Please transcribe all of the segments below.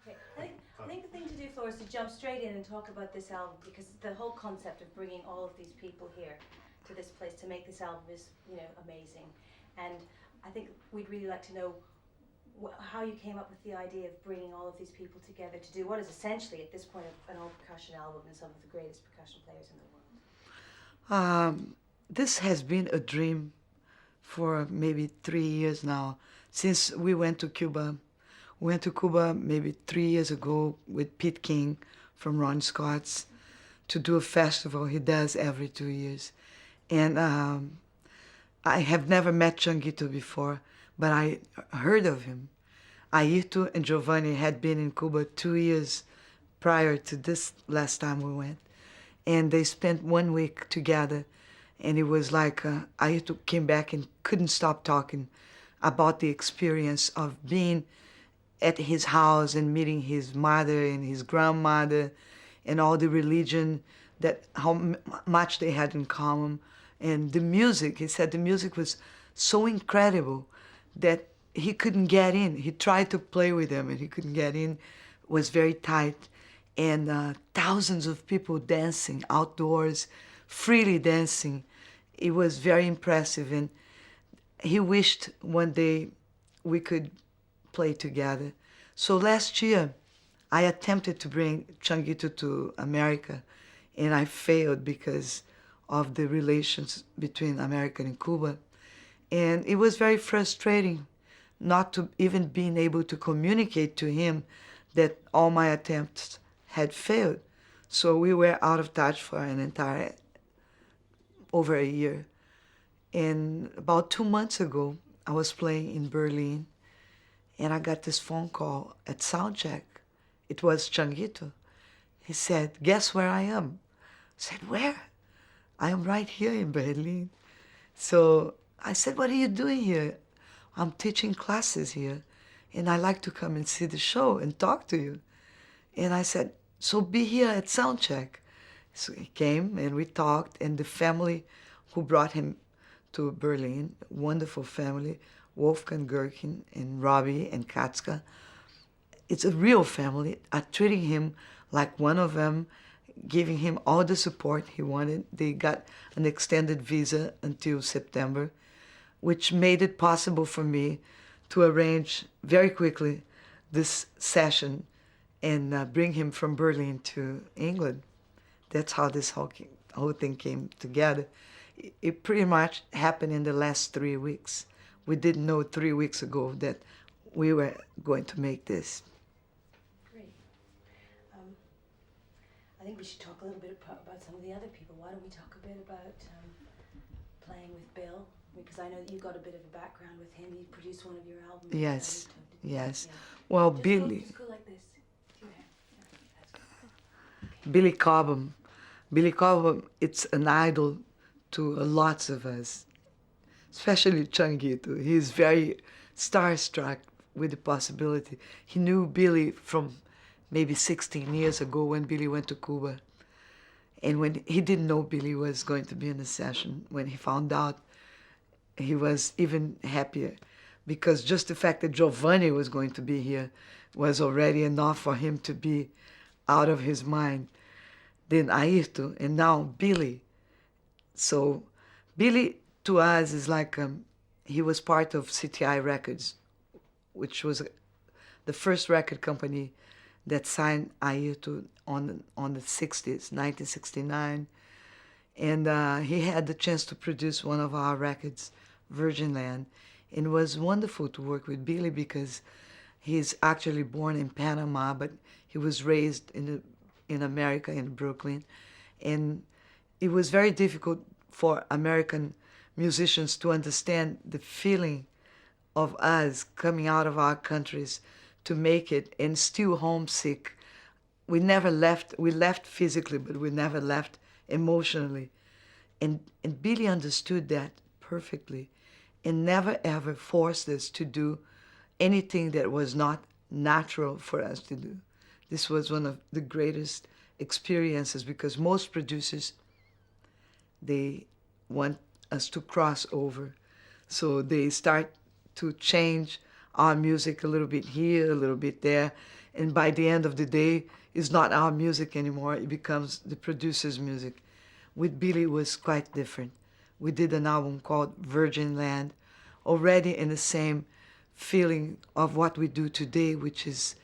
Okay. I think the thing to do, Flora, is to jump straight in and talk about this album, because the whole concept of bringing all of these people here to this place to make this album is, amazing. And I think we'd really like to know how you came up with the idea of bringing all of these people together to do what is essentially, at this point, an all percussion album and some of the greatest percussion players in the world. This has been a dream for maybe 3 years now since we went to Cuba. We went to Cuba maybe 3 years ago with Pete King from Ron Scott's to do a festival he does every 2 years. And I have never met Changuito before, but I heard of him. Ayrton and Giovanni had been in Cuba 2 years prior to this last time we went. And they spent 1 week together. And it was like Ayrton came back and couldn't stop talking about the experience of being at his house and meeting his mother and his grandmother and all the religion, that how much they had in common. And the music, he said the music was so incredible that he couldn't get in. He tried to play with them and he couldn't get in. It was very tight. And thousands of people dancing outdoors, freely dancing. It was very impressive. And he wished one day we could play together. So last year, I attempted to bring Changuito to America, and I failed because of the relations between America and Cuba. And it was very frustrating not to even being able to communicate to him that all my attempts had failed. So we were out of touch for an entire, over a year. And about 2 months ago, I was playing in Berlin, and I got this phone call at soundcheck. It was Changuito. He said, "Guess where I am?" I said, "Where?" "I am right here in Berlin." So I said, "What are you doing here?" "I'm teaching classes here, and I like to come and see the show and talk to you." And I said, "So be here at soundcheck." So he came and we talked, and the family who brought him to Berlin, wonderful family, Wolfgang Gherkin and Robbie and Katska. It's a real family, are treating him like one of them, giving him all the support he wanted. They got an extended visa until September, which made it possible for me to arrange very quickly this session and bring him from Berlin to England. That's how this whole thing came together. It pretty much happened in the last 3 weeks. We didn't know 3 weeks ago that we were going to make this. Great. I think we should talk a little bit about some of the other people. Why don't we talk a bit about playing with Bill? Because I know that you got a bit of a background with him. You produced one of your albums. Yes, yes. Yeah. Well, Just Billy, Just go like this. To your hand. Yeah, that's good. Okay. Billy Cobham. Billy Cobham, it's an idol to lots of us, especially Changuito. He's very starstruck with the possibility. He knew Billy from maybe 16 years ago when Billy went to Cuba. And when he didn't know Billy was going to be in the session, when he found out, he was even happier, because just the fact that Giovanni was going to be here was already enough for him to be out of his mind. Then Ayrton, and now Billy. So Billy to us is like he was part of CTI Records, which was the first record company that signed Ayrton on the 60s, 1969. And he had the chance to produce one of our records, Virgin Land. And it was wonderful to work with Billy because he's actually born in Panama, but he was raised in America, in Brooklyn. And it was very difficult for American musicians to understand the feeling of us coming out of our countries to make it and still homesick. We never left. We left physically, but we never left emotionally. And Billy understood that perfectly and never ever forced us to do anything that was not natural for us to do. This was one of the greatest experiences, because most producers, they want us to cross over. So they start to change our music a little bit here, a little bit there. And by the end of the day, it's not our music anymore. It becomes the producer's music. With Billy, it was quite different. We did an album called Virgin Land, already in the same feeling of what we do today, which is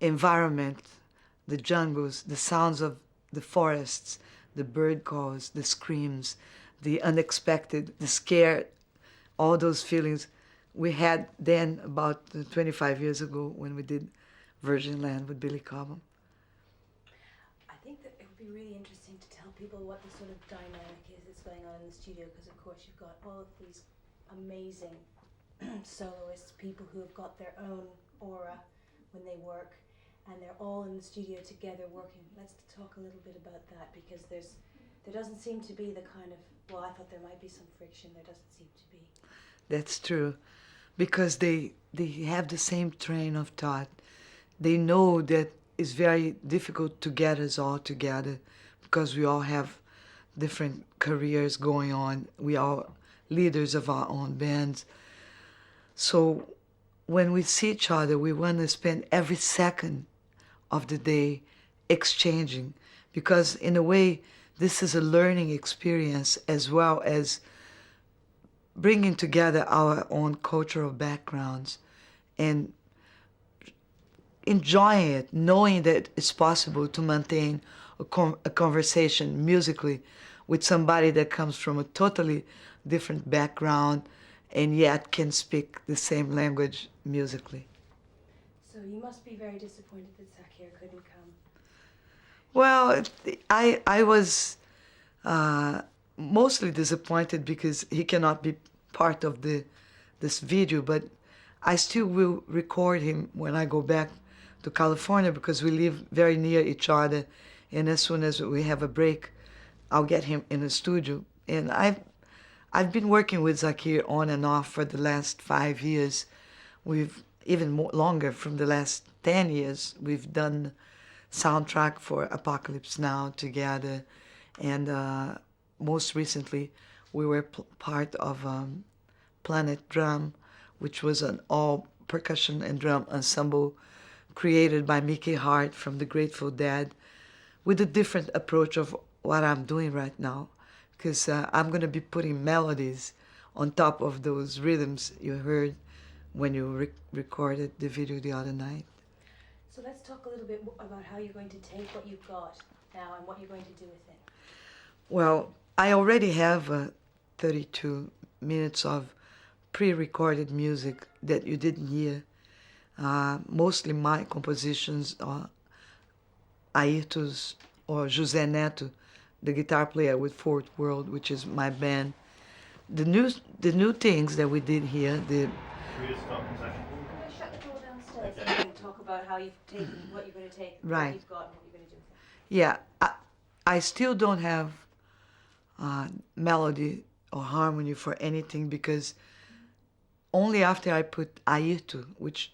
environment, the jungles, the sounds of the forests, the bird calls, the screams, the unexpected, the scare, all those feelings we had then about 25 years ago when we did Virgin Land with Billy Cobham. I think that it would be really interesting to tell people what the sort of dynamic is that's going on in the studio, because of course you've got all of these amazing soloists, people who have got their own aura when they work, and they're all in the studio together working. Let's talk a little bit about that, because there doesn't seem to be the kind of, well, I thought there might be some friction, there doesn't seem to be. That's true, because they have the same train of thought. They know that it's very difficult to get us all together because we all have different careers going on. We are leaders of our own bands. So when we see each other, we want to spend every second of the day exchanging, because in a way, this is a learning experience as well as bringing together our own cultural backgrounds and enjoying it, knowing that it's possible to maintain a conversation musically with somebody that comes from a totally different background and yet can speak the same language musically. So you must be very disappointed that Zakir couldn't come. Well, I was mostly disappointed because he cannot be part of this video, but I still will record him when I go back to California, because we live very near each other, and as soon as we have a break, I'll get him in the studio. And I've been working with Zakir on and off for the last 5 years. We've even more longer, from the last 10 years. We've done soundtrack for Apocalypse Now together, and most recently we were part of Planet Drum, which was an all percussion and drum ensemble created by Mickey Hart from the Grateful Dead, with a different approach of what I'm doing right now, because I'm going to be putting melodies on top of those rhythms you heard when you recorded the video the other night. So let's talk a little bit about how you're going to take what you've got now and what you're going to do with it. Well, I already have 32 minutes of pre-recorded music that you didn't hear. Mostly my compositions are Ayrton's or José Neto, the guitar player with Fourth World, which is my band. The new things that we did here, Should we just stop a second? I'm going to shut the door downstairs and we can talk about how you've taken what you're going to take, Right. what you've got, and what you're going to do with it. yeah, I still don't have melody or harmony for anything, because only after I put Ayrton, which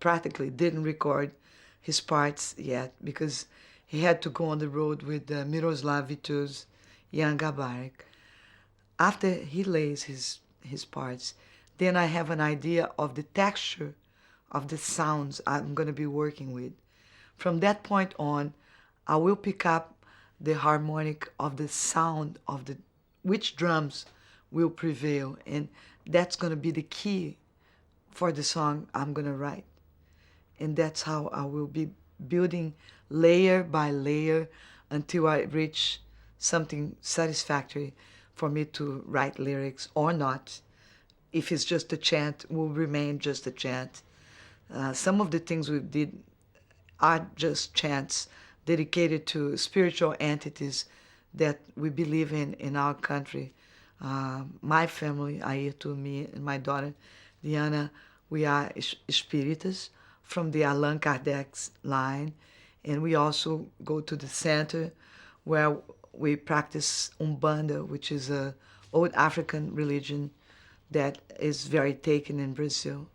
practically didn't record his parts yet because he had to go on the road with Miroslav Vito's Jan Gabarek. After he lays his parts, then I have an idea of the texture of the sounds I'm going to be working with. From that point on, I will pick up the harmonic of the sound of which drums will prevail, and that's going to be the key for the song I'm going to write. And that's how I will be building layer by layer until I reach something satisfactory for me to write lyrics or not. If it's just a chant, will remain just a chant. Some of the things we did are just chants dedicated to spiritual entities that we believe in our country. My family, Ayrton, me, and my daughter, Diana, we are Espíritas from the Allan Kardec's line, and we also go to the center where we practice Umbanda, which is a old African religion that is very taken in Brazil.